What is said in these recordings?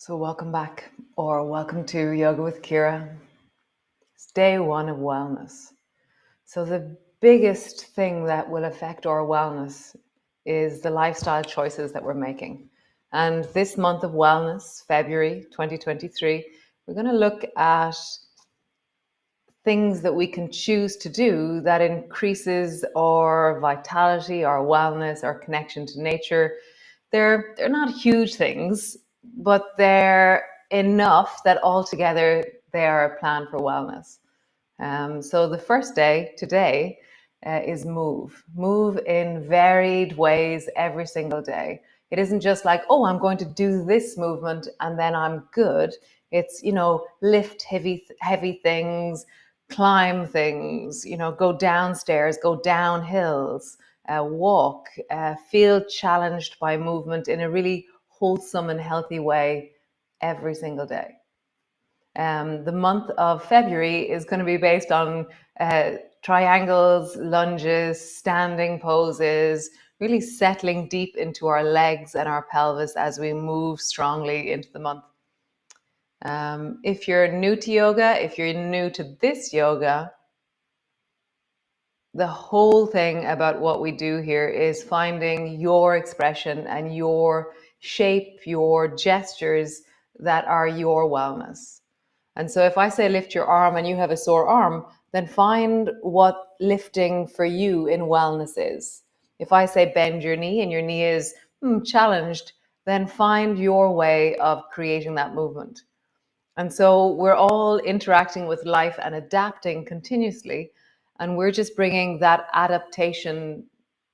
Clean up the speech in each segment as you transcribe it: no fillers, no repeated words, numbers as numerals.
So welcome back, or welcome to Yoga with Ciara. It's day one of wellness. So the biggest thing that will affect our wellness is the lifestyle choices that we're making. And this month of wellness, February 2023, we're going to look at things that we can choose to do that increases our vitality, our wellness, our connection to nature. They're not huge things, but they're enough that altogether they are a plan for wellness. So the first day today is move. Move in varied ways every single day. It isn't just like, oh, I'm going to do this movement and then I'm good. It's, lift heavy things, climb things, go downstairs, go down hills, walk, feel challenged by movement in a really wholesome and healthy way every single day. The month of February is going to be based on triangles, lunges, standing poses, really settling deep into our legs and our pelvis as we move strongly into the month. If you're new to yoga, if you're new to this yoga, the whole thing about what we do here is finding your expression and your shape, your gestures that are your wellness. And so if I say lift your arm and you have a sore arm, then find what lifting for you in wellness is. If I say bend your knee and your knee is challenged, then find your way of creating that movement. And so we're all interacting with life and adapting continuously. And we're just bringing that adaptation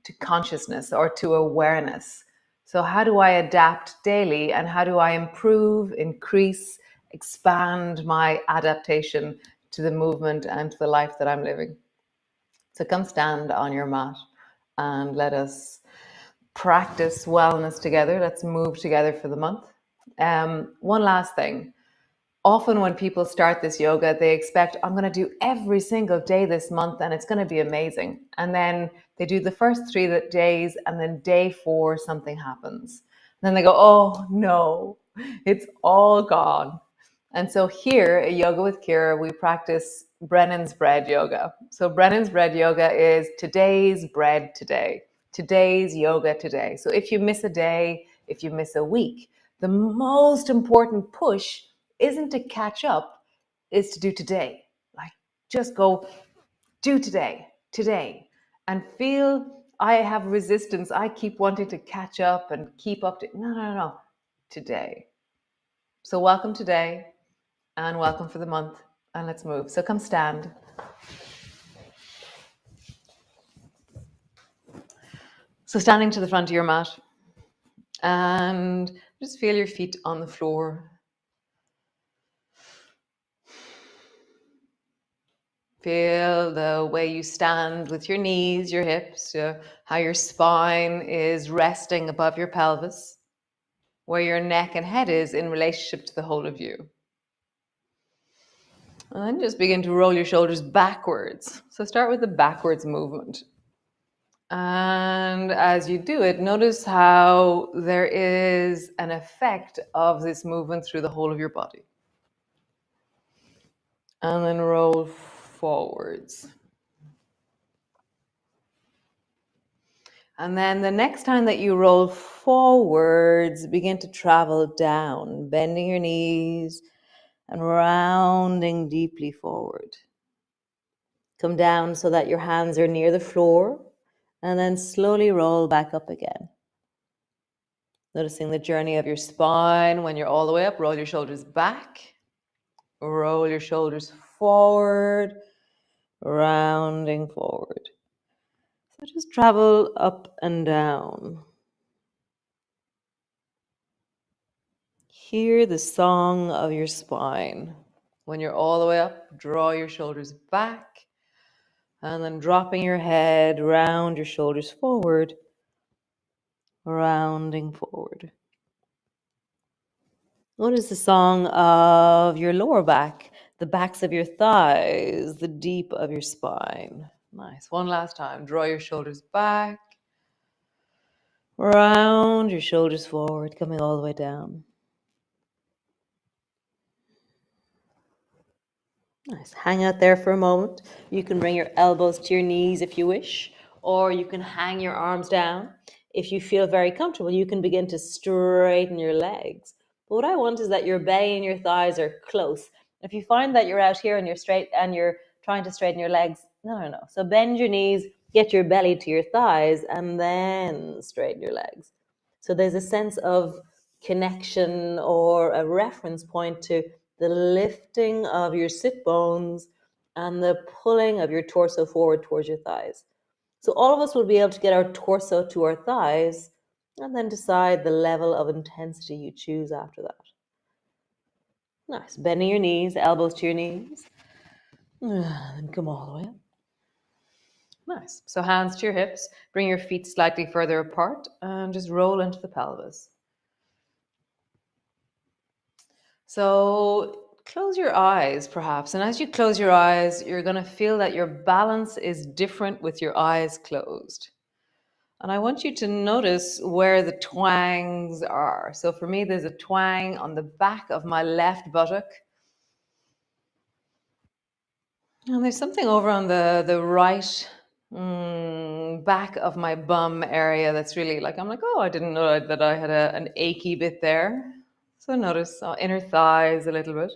to consciousness or to awareness. So how do I adapt daily, and how do I improve, increase, expand my adaptation to the movement and to the life that I'm living? So come stand on your mat and let us practice wellness together. Let's move together for the month. One last thing. Often when people start this yoga, they expect, I'm going to do every single day this month and it's going to be amazing. And then they do the first 3 days, and then day 4, something happens. And then they go, oh no, it's all gone. And so here at Yoga with Ciara, we practice Brennan's bread yoga. So Brennan's bread yoga is today's bread today, today's yoga today. So if you miss a day, if you miss a week, the most important push isn't to catch up, is to do today. Like, just go do today, and feel I have resistance. I keep wanting to catch up and keep up to, no, today. So welcome today and welcome for the month, and let's move. So come stand. So standing to the front of your mat, and just feel your feet on the floor. Feel the way you stand with your knees, your hips, how your spine is resting above your pelvis, where your neck and head is in relationship to the whole of you. And then just begin to roll your shoulders backwards. So start with the backwards movement. And as you do it, notice how there is an effect of this movement through the whole of your body. And then roll forwards. And then the next time that you roll forwards, begin to travel down, bending your knees and rounding deeply forward. Come down so that your hands are near the floor, and then slowly roll back up again. Noticing the journey of your spine. When you're all the way up, roll your shoulders back, roll your shoulders forward, rounding forward. So just travel up and down. Hear the song of your spine. When you're all the way up, draw your shoulders back, and then dropping your head, round your shoulders forward, rounding forward. Notice the song of your lower back, the backs of your thighs, the deep of your spine. Nice. One last time. Draw your shoulders back, round your shoulders forward, coming all the way down. Nice. Hang out there for a moment. You can bring your elbows to your knees if you wish, or you can hang your arms down. If you feel very comfortable, you can begin to straighten your legs. But what I want is that your belly and your thighs are close. If you find that you're out here and you're straight and you're trying to straighten your legs, no. So bend your knees, get your belly to your thighs, and then straighten your legs. So there's a sense of connection or a reference point to the lifting of your sit bones and the pulling of your torso forward towards your thighs. So all of us will be able to get our torso to our thighs and then decide the level of intensity you choose after that. Nice. Bending your knees, elbows to your knees. And come all the way up. Nice. So hands to your hips. Bring your feet slightly further apart and just roll into the pelvis. So close your eyes, perhaps. And as you close your eyes, you're going to feel that your balance is different with your eyes closed. And I want you to notice where the twangs are. So for me, there's a twang on the back of my left buttock. And there's something over on the right back of my bum area that's really like, I'm like, oh, I didn't know that I had an achy bit there. So notice inner thighs a little bit.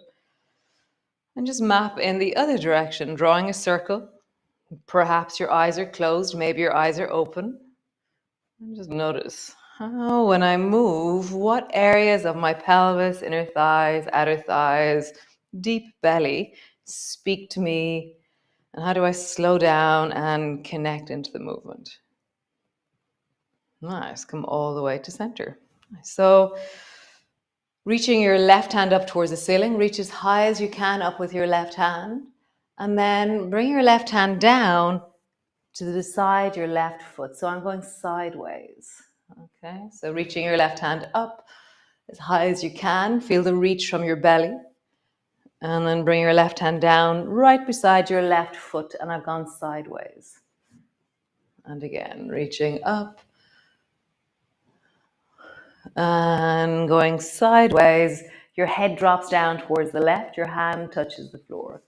And just map in the other direction, drawing a circle. Perhaps your eyes are closed, maybe your eyes are open. And just notice how, when I move, what areas of my pelvis, inner thighs, outer thighs, deep belly speak to me, and how do I slow down and connect into the movement? Nice, come all the way to center. So reaching your left hand up towards the ceiling, reach as high as you can up with your left hand, and then bring your left hand down to the side your left foot. So I'm going sideways. Okay, so reaching your left hand up as high as you can, feel the reach from your belly, and then bring your left hand down right beside your left foot, and I've gone sideways. And again, reaching up and going sideways. Your head drops down towards the left, your hand touches the floor.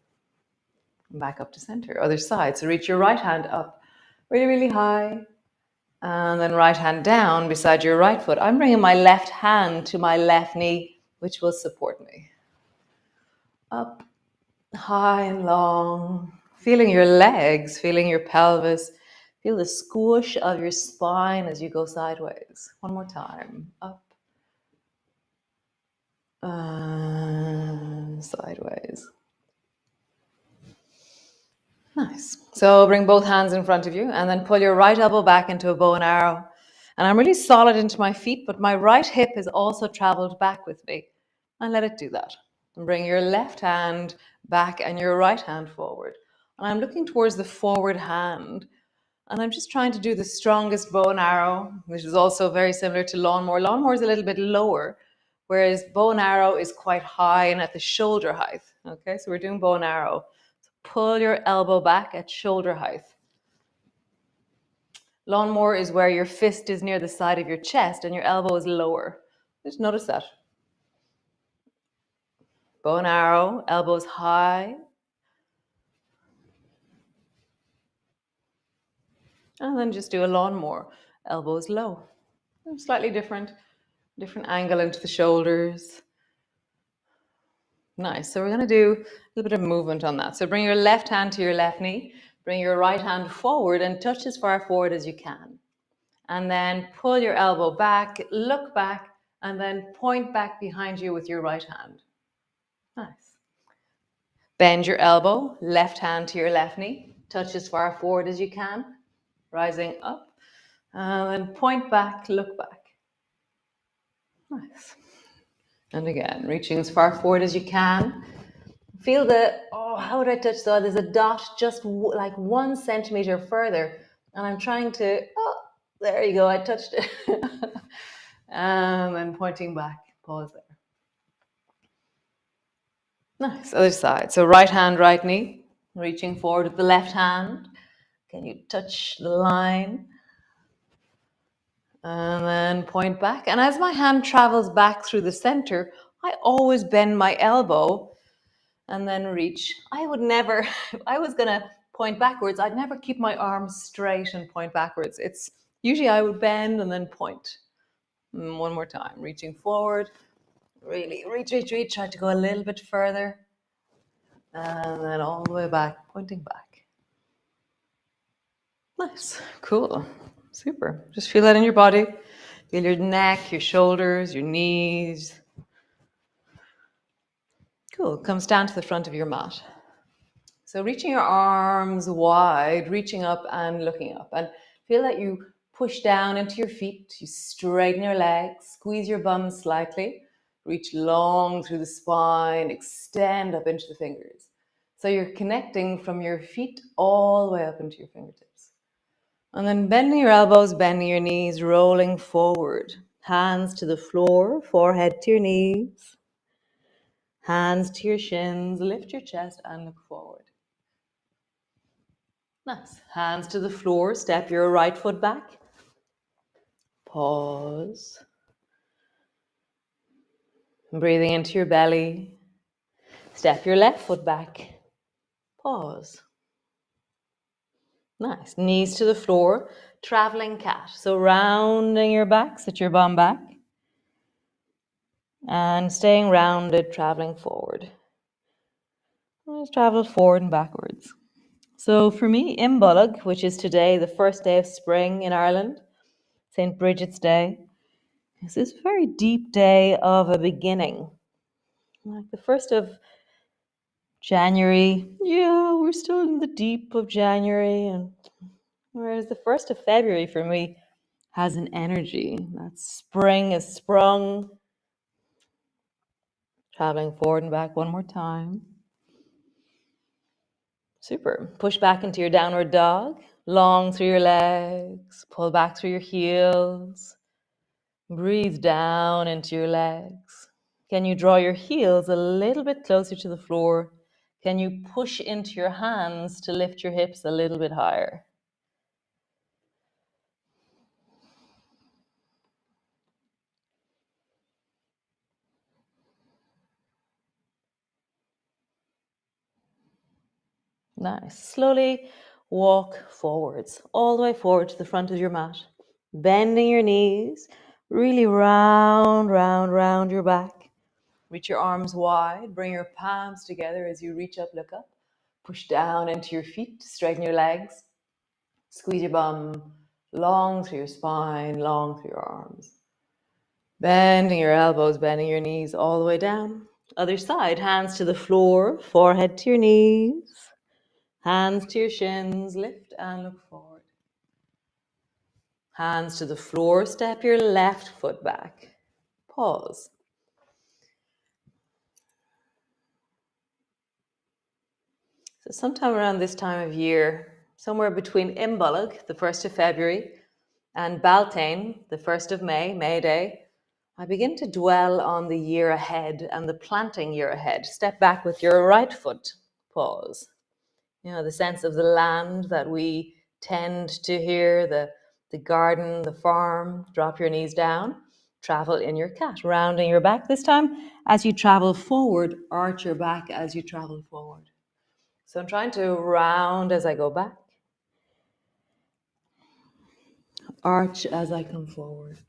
Back up to center, other side. So reach your right hand up really, really high, and then right hand down beside your right foot. I'm bringing my left hand to my left knee, which will support me. Up, high and long, feeling your legs, feeling your pelvis. Feel the squish of your spine as you go sideways. One more time. Up and sideways. Nice. So bring both hands in front of you and then pull your right elbow back into a bow and arrow. And I'm really solid into my feet, but my right hip has also traveled back with me. And let it do that. And bring your left hand back and your right hand forward. And I'm looking towards the forward hand. And I'm just trying to do the strongest bow and arrow, which is also very similar to lawnmower. Lawnmower is a little bit lower, whereas bow and arrow is quite high and at the shoulder height. Okay, so we're doing bow and arrow. Pull your elbow back at shoulder height. Lawnmower is where your fist is near the side of your chest and your elbow is lower. Just notice that. Bow and arrow, elbows high. And then just do a lawnmower, elbows low. Slightly different angle into the shoulders. Nice. So we're going to do a little bit of movement on that. So bring your left hand to your left knee. Bring your right hand forward and touch as far forward as you can. And then pull your elbow back, look back, and then point back behind you with your right hand. Nice. Bend your elbow, left hand to your left knee. Touch as far forward as you can. Rising up. And then point back, look back. Nice. And again, reaching as far forward as you can. Feel the, oh, how would I touch? So there's a dot just like 1 centimeter further. And I'm trying to, oh, there you go, I touched it. And then pointing back, pause there. Nice, other side. So right hand, right knee, reaching forward with the left hand. Can you touch the line? And then point back. And as my hand travels back through the center, I always bend my elbow And then reach. I would never, if I was going to point backwards, I'd never keep my arms straight and point backwards. It's usually I would bend and then point. One more time, reaching forward. Really reach, reach, reach. Try to go a little bit further. And then all the way back, pointing back. Nice, cool, super. Just feel that in your body. Feel your neck, your shoulders, your knees. Cool, comes down to the front of your mat. So reaching your arms wide, reaching up and looking up. And feel that you push down into your feet. You straighten your legs, squeeze your bum slightly. Reach long through the spine, extend up into the fingers. So you're connecting from your feet all the way up into your fingertips. And then bending your elbows, bending your knees, rolling forward. Hands to the floor, forehead to your knees. Hands to your shins, lift your chest and look forward. Nice. Hands to the floor, step your right foot back. Pause. Breathing into your belly. Step your left foot back. Pause. Nice. Knees to the floor, traveling cat. So rounding your back, sit your bum back. And staying rounded, traveling forward. Just travel forward and backwards. So for me, IMBOLIG, which is today the first day of spring in Ireland, St. Bridget's Day, is this very deep day of a beginning. Like the 1st of January, yeah, we're still in the deep of January, and whereas the 1st of February for me has an energy. That spring is sprung. Traveling forward and back one more time. Super. Push back into your downward dog. Long through your legs. Pull back through your heels. Breathe down into your legs. Can you draw your heels a little bit closer to the floor? Can you push into your hands to lift your hips a little bit higher? Nice. Slowly walk forwards, all the way forward to the front of your mat. Bending your knees, really round, round, round your back. Reach your arms wide, bring your palms together as you reach up, look up. Push down into your feet, straighten your legs. Squeeze your bum long through your spine, long through your arms. Bending your elbows, bending your knees all the way down. Other side, hands to the floor, forehead to your knees. Hands to your shins, lift and look forward. Hands to the floor, step your left foot back. Pause. So sometime around this time of year, somewhere between IMBOLIG, the 1st of February, and Beltane, the 1st of May, May Day, I begin to dwell on the year ahead and the planting year ahead. Step back with your right foot. Pause. You know, the sense of the land that we tend to hear, the garden, the farm. Drop your knees down. Travel in your cat, rounding your back this time. As you travel forward, arch your back as you travel forward. So I'm trying to round as I go back. Arch as I come forward.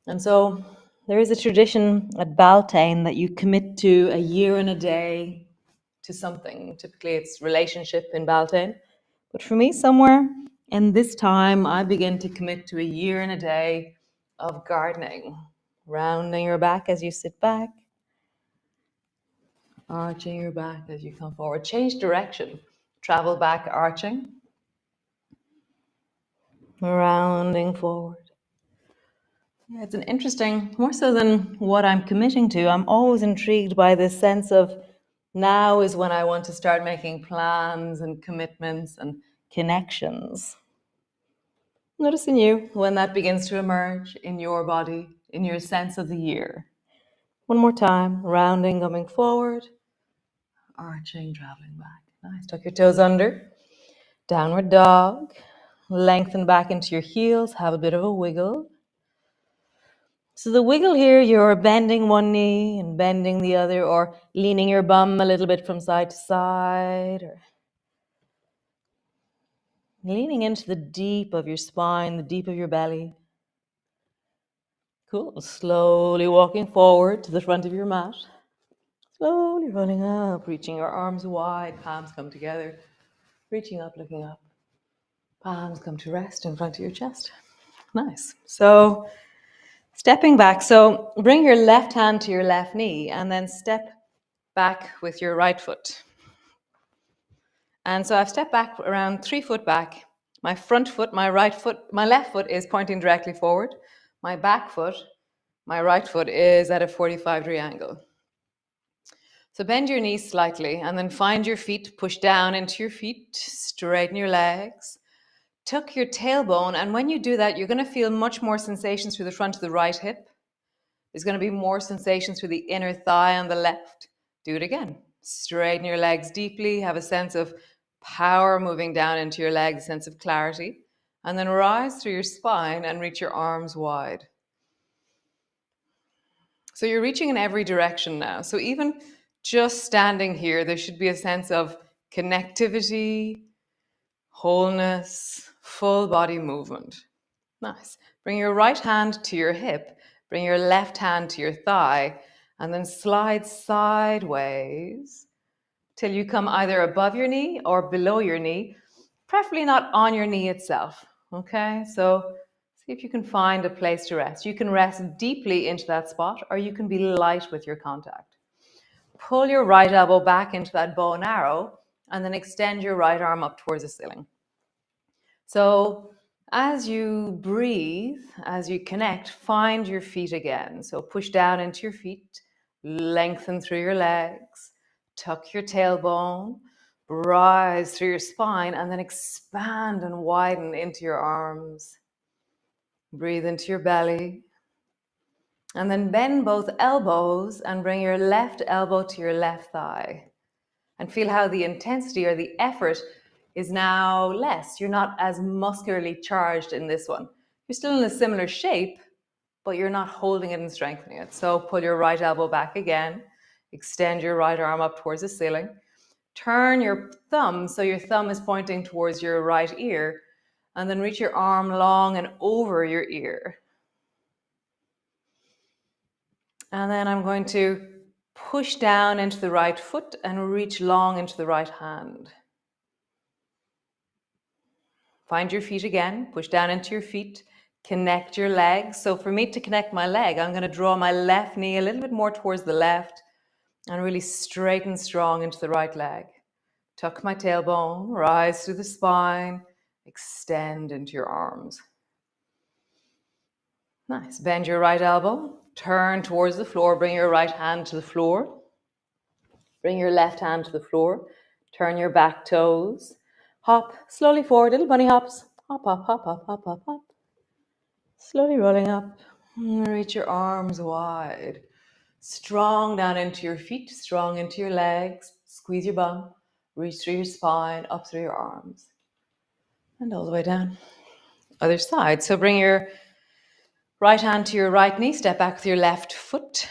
And so there is a tradition at Beltane that you commit to a year and a day to something. Typically it's relationship in Beltane. But for me, somewhere in this time, I begin to commit to a year and a day of gardening. Rounding your back as you sit back. Arching your back as you come forward. Change direction. Travel back, arching. Rounding forward. Yeah, it's an interesting, more so than what I'm committing to, I'm always intrigued by this sense of now is when I want to start making plans and commitments and connections. Notice in you when that begins to emerge in your body, in your sense of the year. One more time, rounding, coming forward, arching, traveling back. Nice, tuck your toes under. Downward dog. Lengthen back into your heels, have a bit of a wiggle. So the wiggle here, you're bending one knee and bending the other, or leaning your bum a little bit from side to side, or leaning into the deep of your spine, the deep of your belly. Cool. Slowly walking forward to the front of your mat. Slowly rolling up, reaching your arms wide, palms come together. Reaching up, looking up. Palms come to rest in front of your chest. Nice. So stepping back. So bring your left hand to your left knee and then step back with your right foot. And so I've stepped back around 3 foot back. My front foot, my right foot, my left foot is pointing directly forward. My back foot, my right foot is at a 45-degree angle. So bend your knees slightly and then find your feet, push down into your feet, straighten your legs, tuck your tailbone. And when you do that, you're going to feel much more sensations through the front of the right hip. There's going to be more sensations through the inner thigh on the left. Do it again. Straighten your legs deeply, have a sense of power moving down into your legs, a sense of clarity. And then rise through your spine and reach your arms wide. So you're reaching in every direction now. So even just standing here, there should be a sense of connectivity, wholeness, full body movement. Nice. Bring your right hand to your hip, bring your left hand to your thigh, and then slide sideways till you come either above your knee or below your knee, preferably not on your knee itself. Okay, so see if you can find a place to rest. You can rest deeply into that spot, or you can be light with your contact. Pull your right elbow back into that bow and arrow, and then extend your right arm up towards the ceiling. So as you breathe, as you connect, find your feet again. So push down into your feet, lengthen through your legs, tuck your tailbone, rise through your spine, and then expand and widen into your arms. Breathe into your belly. And then bend both elbows and bring your left elbow to your left thigh. And feel how the intensity or the effort is now less. You're not as muscularly charged in this one. You're still in a similar shape, but you're not holding it and strengthening it. So pull your right elbow back again. Extend your right arm up towards the ceiling. Turn your thumb so your thumb is pointing towards your right ear, and then reach your arm long and over your ear. And then I'm going to push down into the right foot and reach long into the right hand. Find your feet again, push down into your feet, connect your legs. So for me to connect my leg, I'm going to draw my left knee a little bit more towards the left and really straighten strong into the right leg. Tuck my tailbone, rise through the spine, extend into your arms. Nice. Bend your right elbow, turn towards the floor, bring your right hand to the floor. Bring your left hand to the floor, turn your back toes, hop slowly forward, little bunny hops. Hop, hop, hop, hop, hop, hop, hop. Slowly rolling up. Reach your arms wide. Strong down into your feet, strong into your legs. Squeeze your bum. Reach through your spine, up through your arms. And all the way down. Other side. So bring your right hand to your right knee. Step back with your left foot.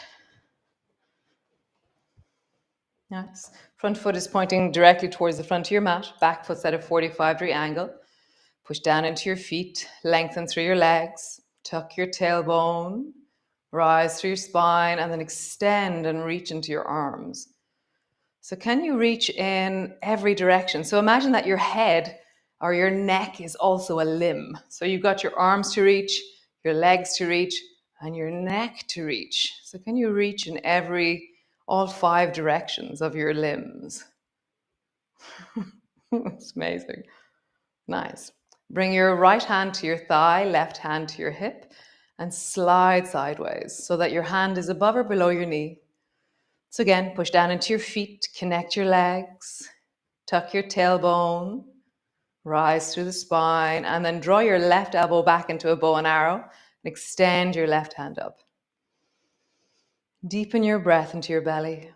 Nice. Front foot is pointing directly towards the front of your mat. Back foot's at a 45-degree angle. Push down into your feet. Lengthen through your legs. Tuck your tailbone. Rise through your spine and then extend and reach into your arms. So can you reach in every direction? So imagine that your head or your neck is also a limb. So you've got your arms to reach, your legs to reach, and your neck to reach. So can you reach in all 5 directions of your limbs? It's amazing. Nice. Bring your right hand to your thigh, left hand to your hip, and slide sideways so that your hand is above or below your knee. So again, push down into your feet, connect your legs, tuck your tailbone, rise through the spine, and then draw your left elbow back into a bow and arrow and extend your left hand up. Deepen your breath into your belly.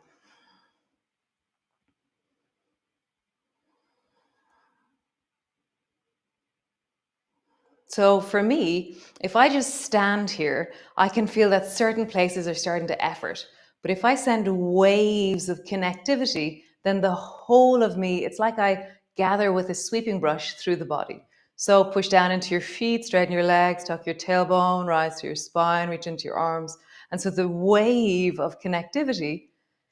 So for me, if I just stand here, I can feel that certain places are starting to effort. But if I send waves of connectivity, then the whole of me, it's like I gather with a sweeping brush through the body. So push down into your feet, straighten your legs, tuck your tailbone, rise to your spine, reach into your arms. And so the wave of connectivity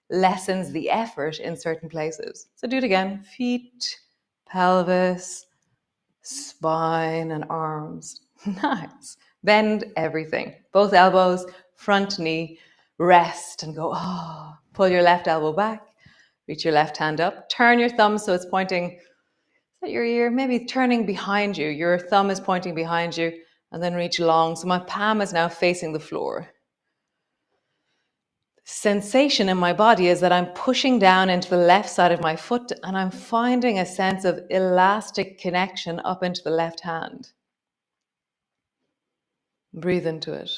lessens the effort in certain places. So do it again. Feet, pelvis, spine and arms. Nice. Bend everything. Both elbows, front knee, rest and go, oh. Pull your left elbow back, reach your left hand up, turn your thumb so it's pointing at your ear, maybe turning behind you. Your thumb is pointing behind you and then reach long. So my palm is now facing the floor. Sensation in my body is that I'm pushing down into the left side of my foot and I'm finding a sense of elastic connection up into the left hand. Breathe into it.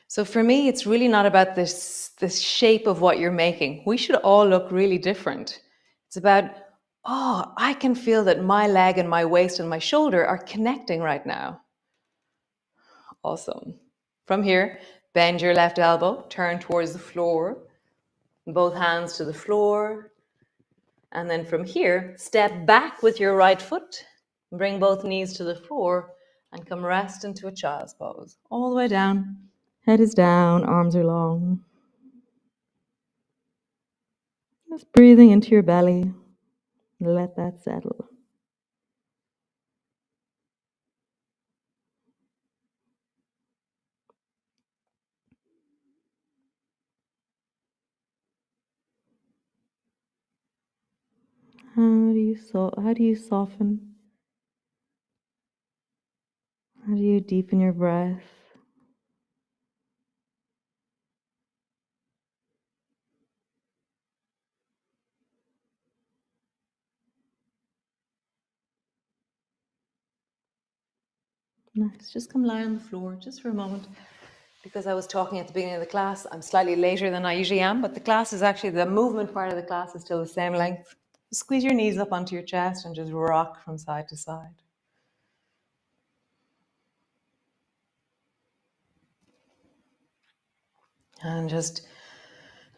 So for me, it's really not about this shape of what you're making. We should all look really different. It's about, oh, I can feel that my leg and my waist and my shoulder are connecting right now. Awesome. From here, bend your left elbow, turn towards the floor, both hands to the floor. And then from here, step back with your right foot, bring both knees to the floor, and come rest into a child's pose. All the way down. Head is down, arms are long. Just breathing into your belly. Let that settle. How do you soften? How do you deepen your breath? Nice. Just come lie on the floor just for a moment. Because I was talking at the beginning of the class, I'm slightly later than I usually am, but the class is actually, the movement part of the class is still the same length. Just squeeze your knees up onto your chest and just rock from side to side. And just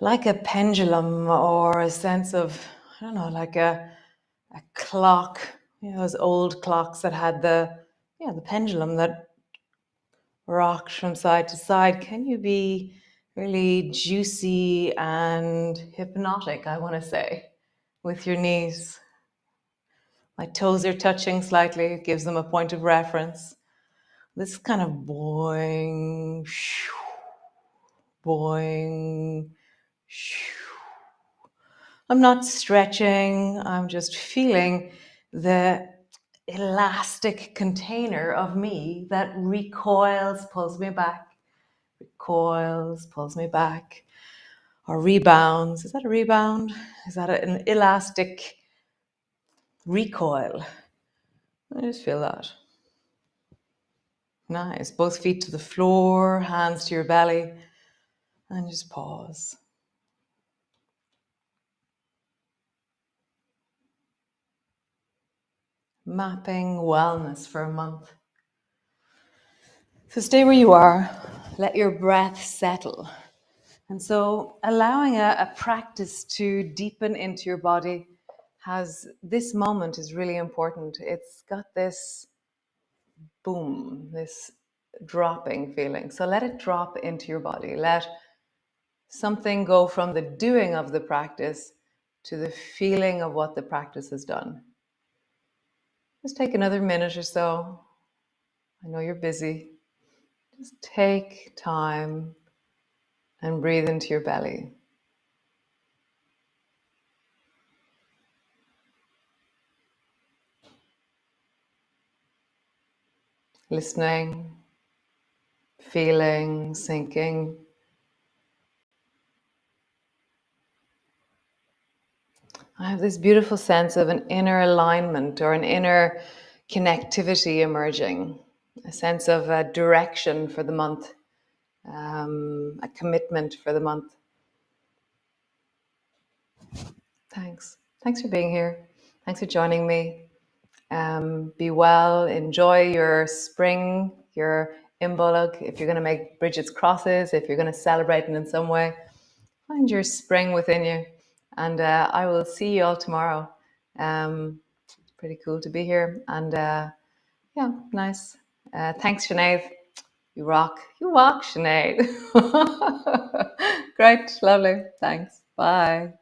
like a pendulum or a sense of, I don't know, like a clock, those old clocks that had the pendulum that rocked from side to side. Can you be really juicy and hypnotic, I want to say, with your knees? My toes are touching slightly, it gives them a point of reference. This kind of boing, shoo, boing, shoo. I'm not stretching, I'm just feeling the elastic container of me that recoils, pulls me back, recoils, pulls me back, or rebounds. Is that a rebound? Is that an elastic recoil? I just feel that. Nice. Both feet to the floor, hands to your belly, and just pause. Mapping wellness for a month. So stay where you are. Let your breath settle. And so allowing a practice to deepen into your body this moment is really important. It's got this boom, this dropping feeling. So let it drop into your body. Let something go from the doing of the practice to the feeling of what the practice has done. Just take another minute or so. I know you're busy. Just take time and breathe into your belly. Listening, feeling, sinking. I have this beautiful sense of an inner alignment or an inner connectivity emerging, a sense of a direction for the month, a commitment for the month. Thanks. Thanks for being here. Thanks for joining me. Be well, enjoy your spring, your IMBOLIG. If you're going to make Bridget's crosses, if you're going to celebrate it in some way, find your spring within you. And I will see you all tomorrow. Pretty cool to be here. And yeah, nice. Thanks, Sinead. You rock. You rock, Sinead. Great. Lovely. Thanks. Bye.